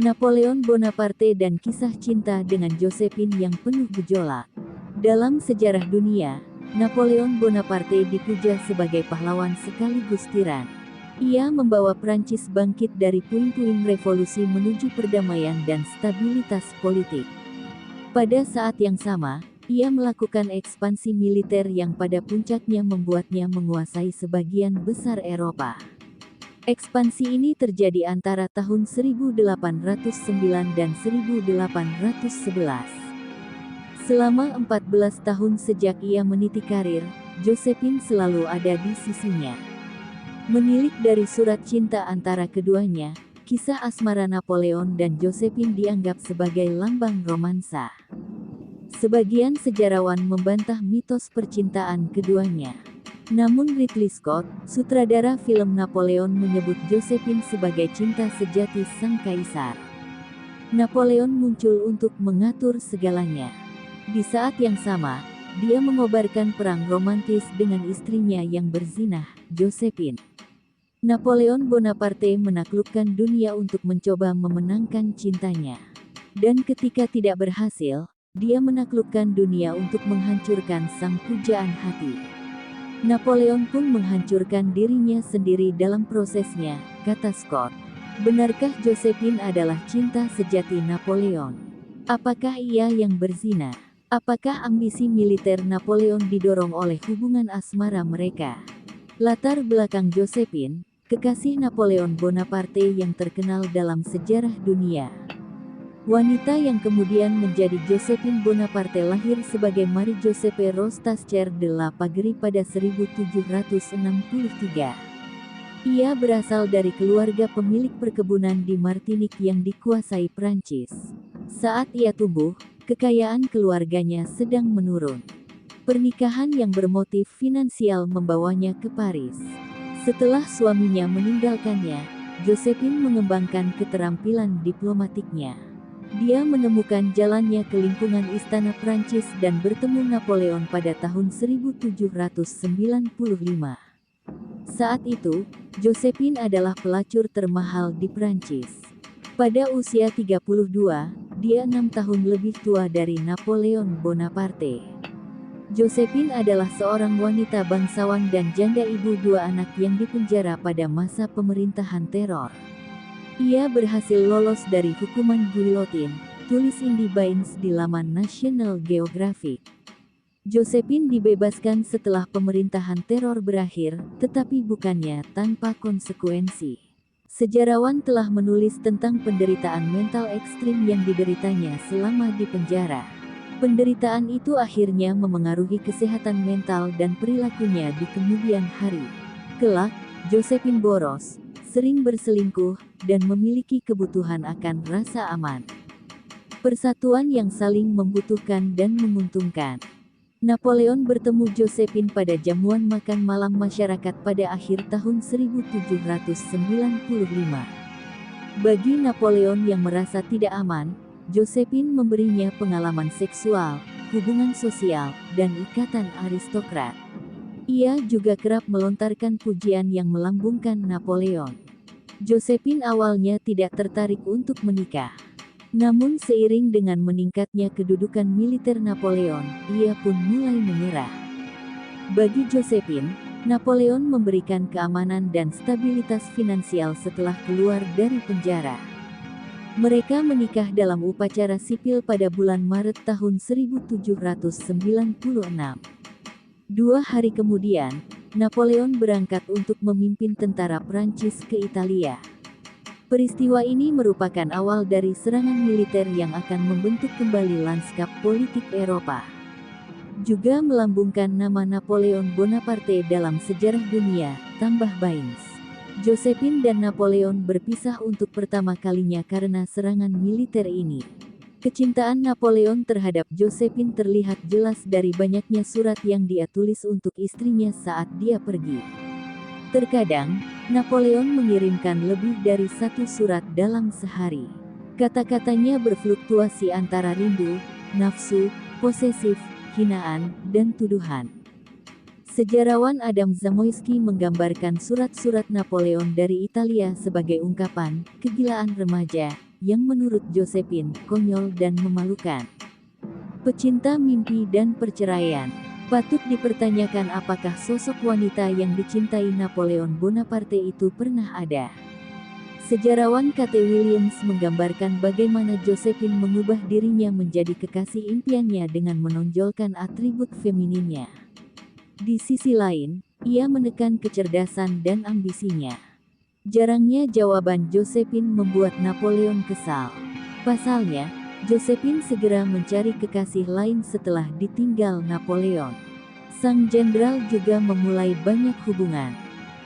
Napoleon Bonaparte dan kisah cinta dengan Josephine yang penuh gejolak. Dalam sejarah dunia, Napoleon Bonaparte dipuja sebagai pahlawan sekaligus tiran. Ia membawa Prancis bangkit dari puing-puing revolusi menuju perdamaian dan stabilitas politik. Pada saat yang sama, ia melakukan ekspansi militer yang pada puncaknya membuatnya menguasai sebagian besar Eropa. Ekspansi ini terjadi antara tahun 1809 dan 1811. Selama 14 tahun sejak ia meniti karir, Josephine selalu ada di sisinya. Menilik dari surat cinta antara keduanya, kisah asmara Napoleon dan Josephine dianggap sebagai lambang romansa. Sebagian sejarawan membantah mitos percintaan keduanya. Namun Ridley Scott, sutradara film Napoleon, menyebut Josephine sebagai cinta sejati sang kaisar. Napoleon muncul untuk mengatur segalanya. Di saat yang sama, dia mengobarkan perang romantis dengan istrinya yang berzinah, Josephine. Napoleon Bonaparte menaklukkan dunia untuk mencoba memenangkan cintanya. Dan ketika tidak berhasil, dia menaklukkan dunia untuk menghancurkan sang pujaan hati. Napoleon pun menghancurkan dirinya sendiri dalam prosesnya, kata Scott. Benarkah Josephine adalah cinta sejati Napoleon? Apakah ia yang berzina? Apakah ambisi militer Napoleon didorong oleh hubungan asmara mereka? Latar belakang Josephine, kekasih Napoleon Bonaparte yang terkenal dalam sejarah dunia. Wanita yang kemudian menjadi Josephine Bonaparte lahir sebagai Marie Josephe Rostacher de la Pagrie pada 1763. Ia berasal dari keluarga pemilik perkebunan di Martinique yang dikuasai Prancis. Saat ia tumbuh, kekayaan keluarganya sedang menurun. Pernikahan yang bermotif finansial membawanya ke Paris. Setelah suaminya meninggalkannya, Josephine mengembangkan keterampilan diplomatiknya. Dia menemukan jalannya ke lingkungan istana Prancis dan bertemu Napoleon pada tahun 1795. Saat itu, Josephine adalah pelacur termahal di Prancis. Pada usia 32, dia 6 tahun lebih tua dari Napoleon Bonaparte. Josephine adalah seorang wanita bangsawan dan janda ibu dua anak yang dipenjara pada masa pemerintahan teror. Ia berhasil lolos dari hukuman guillotine, tulis Indy Baines di laman National Geographic. Josephine dibebaskan setelah pemerintahan teror berakhir, tetapi bukannya tanpa konsekuensi. Sejarawan telah menulis tentang penderitaan mental ekstrim yang dideritanya selama di penjara. Penderitaan itu akhirnya memengaruhi kesehatan mental dan perilakunya di kemudian hari. Kelak, Josephine boros, sering berselingkuh, dan memiliki kebutuhan akan rasa aman. Persatuan yang saling membutuhkan dan menguntungkan. Napoleon bertemu Josephine pada jamuan makan malam masyarakat pada akhir tahun 1795. Bagi Napoleon yang merasa tidak aman, Josephine memberinya pengalaman seksual, hubungan sosial, dan ikatan aristokrat. Ia juga kerap melontarkan pujian yang melambungkan Napoleon. Josephine awalnya tidak tertarik untuk menikah. Namun seiring dengan meningkatnya kedudukan militer Napoleon, ia pun mulai menyerah. Bagi Josephine, Napoleon memberikan keamanan dan stabilitas finansial setelah keluar dari penjara. Mereka menikah dalam upacara sipil pada bulan Maret tahun 1796. 2 hari kemudian, Napoleon berangkat untuk memimpin tentara Prancis ke Italia. Peristiwa ini merupakan awal dari serangan militer yang akan membentuk kembali lanskap politik Eropa. Juga melambungkan nama Napoleon Bonaparte dalam sejarah dunia, tambah Baines. Josephine dan Napoleon berpisah untuk pertama kalinya karena serangan militer ini. Kecintaan Napoleon terhadap Josephine terlihat jelas dari banyaknya surat yang dia tulis untuk istrinya saat dia pergi. Terkadang, Napoleon mengirimkan lebih dari 1 surat dalam sehari. Kata-katanya berfluktuasi antara rindu, nafsu, posesif, hinaan, dan tuduhan. Sejarawan Adam Zamoyski menggambarkan surat-surat Napoleon dari Italia sebagai ungkapan kegilaan remaja yang menurut Josephine konyol dan memalukan. Pecinta mimpi dan perceraian. Patut dipertanyakan apakah sosok wanita yang dicintai Napoleon Bonaparte itu pernah ada. Sejarawan K.T. Williams menggambarkan bagaimana Josephine mengubah dirinya menjadi kekasih impiannya dengan menonjolkan atribut femininnya. Di sisi lain, ia menekan kecerdasan dan ambisinya. Jarangnya jawaban Josephine membuat Napoleon kesal. Pasalnya, Josephine segera mencari kekasih lain setelah ditinggal Napoleon. Sang jenderal juga memulai banyak hubungan.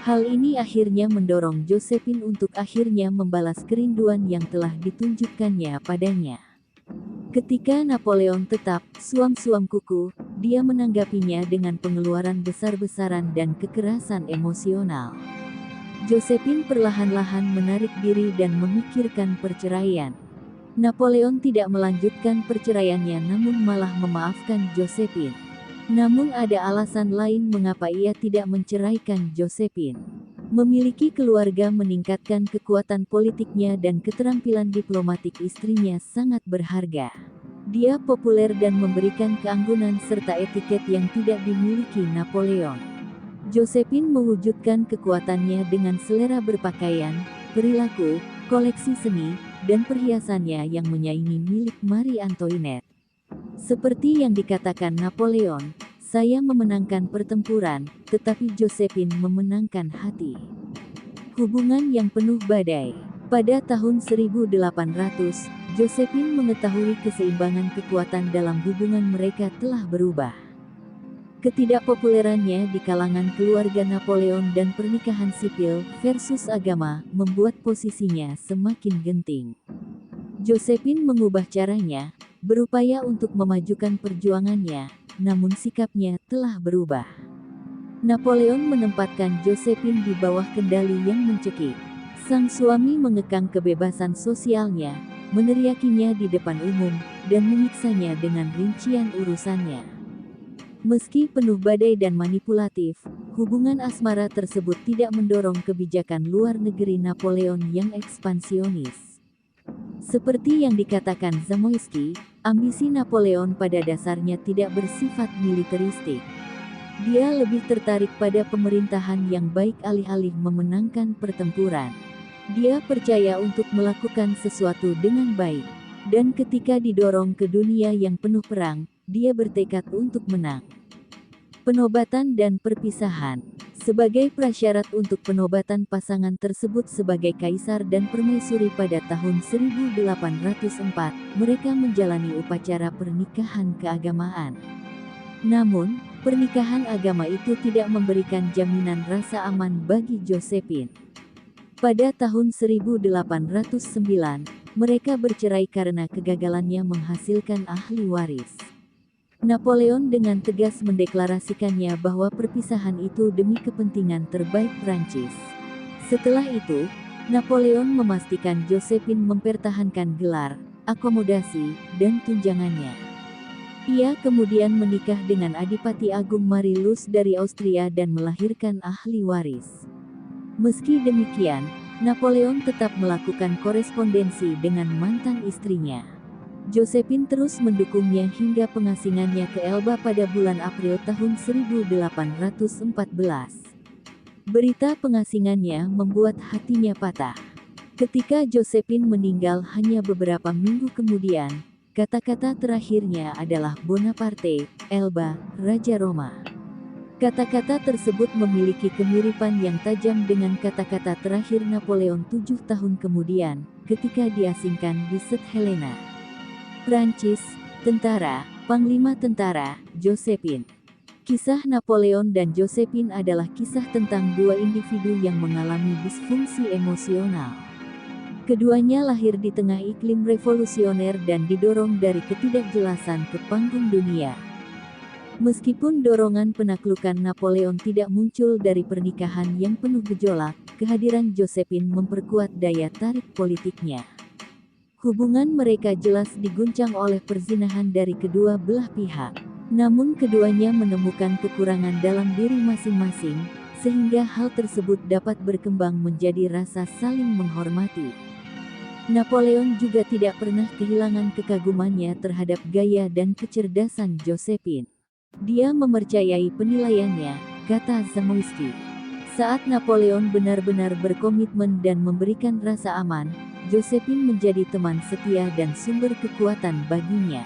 Hal ini akhirnya mendorong Josephine untuk akhirnya membalas kerinduan yang telah ditunjukkannya padanya. Ketika Napoleon tetap suam-suam kuku, dia menanggapinya dengan pengeluaran besar-besaran dan kekerasan emosional. Josephine perlahan-lahan menarik diri dan memikirkan perceraian. Napoleon tidak melanjutkan perceraiannya namun malah memaafkan Josephine. Namun ada alasan lain mengapa ia tidak menceraikan Josephine. Memiliki keluarga meningkatkan kekuatan politiknya dan keterampilan diplomatik istrinya sangat berharga. Dia populer dan memberikan keanggunan serta etiket yang tidak dimiliki Napoleon. Josephine mewujudkan kekuatannya dengan selera berpakaian, perilaku, koleksi seni, dan perhiasannya yang menyaingi milik Marie Antoinette. Seperti yang dikatakan Napoleon, saya memenangkan pertempuran, tetapi Josephine memenangkan hati. Hubungan yang penuh badai. Pada tahun 1800, Josephine mengetahui keseimbangan kekuatan dalam hubungan mereka telah berubah. Ketidakpopulerannya di kalangan keluarga Napoleon dan pernikahan sipil versus agama membuat posisinya semakin genting. Josephine mengubah caranya, berupaya untuk memajukan perjuangannya, namun sikapnya telah berubah. Napoleon menempatkan Josephine di bawah kendali yang mencekik. Sang suami mengekang kebebasan sosialnya, meneriakinya di depan umum, dan menyiksanya dengan rincian urusannya. Meski penuh badai dan manipulatif, hubungan asmara tersebut tidak mendorong kebijakan luar negeri Napoleon yang ekspansionis. Seperti yang dikatakan Zamoyski, ambisi Napoleon pada dasarnya tidak bersifat militeristik. Dia lebih tertarik pada pemerintahan yang baik alih-alih memenangkan pertempuran. Dia percaya untuk melakukan sesuatu dengan baik. Dan ketika didorong ke dunia yang penuh perang, dia bertekad untuk menang. Penobatan dan perpisahan. Sebagai prasyarat untuk penobatan pasangan tersebut sebagai kaisar dan permaisuri pada tahun 1804, mereka menjalani upacara pernikahan keagamaan. Namun, pernikahan agama itu tidak memberikan jaminan rasa aman bagi Josephine. Pada tahun 1809, mereka bercerai karena kegagalannya menghasilkan ahli waris. Napoleon dengan tegas mendeklarasikannya bahwa perpisahan itu demi kepentingan terbaik Prancis. Setelah itu, Napoleon memastikan Josephine mempertahankan gelar, akomodasi, dan tunjangannya. Ia kemudian menikah dengan Adipati Agung Marilus dari Austria dan melahirkan ahli waris. Meski demikian, Napoleon tetap melakukan korespondensi dengan mantan istrinya. Josephine terus mendukungnya hingga pengasingannya ke Elba pada bulan April tahun 1814. Berita pengasingannya membuat hatinya patah. Ketika Josephine meninggal hanya beberapa minggu kemudian, kata-kata terakhirnya adalah Bonaparte, Elba, Raja Roma. Kata-kata tersebut memiliki kemiripan yang tajam dengan kata-kata terakhir Napoleon 7 tahun kemudian, ketika diasingkan di St. Helena. Prancis, tentara, Panglima Tentara, Josephine. Kisah Napoleon dan Josephine adalah kisah tentang dua individu yang mengalami disfungsi emosional. Keduanya lahir di tengah iklim revolusioner dan didorong dari ketidakjelasan ke panggung dunia. Meskipun dorongan penaklukan Napoleon tidak muncul dari pernikahan yang penuh gejolak, kehadiran Josephine memperkuat daya tarik politiknya. Hubungan mereka jelas diguncang oleh perzinahan dari kedua belah pihak. Namun keduanya menemukan kekurangan dalam diri masing-masing, sehingga hal tersebut dapat berkembang menjadi rasa saling menghormati. Napoleon juga tidak pernah kehilangan kekagumannya terhadap gaya dan kecerdasan Josephine. Dia mempercayai penilaiannya, kata Zamoyski. Saat Napoleon benar-benar berkomitmen dan memberikan rasa aman, Josephine menjadi teman setia dan sumber kekuatan baginya.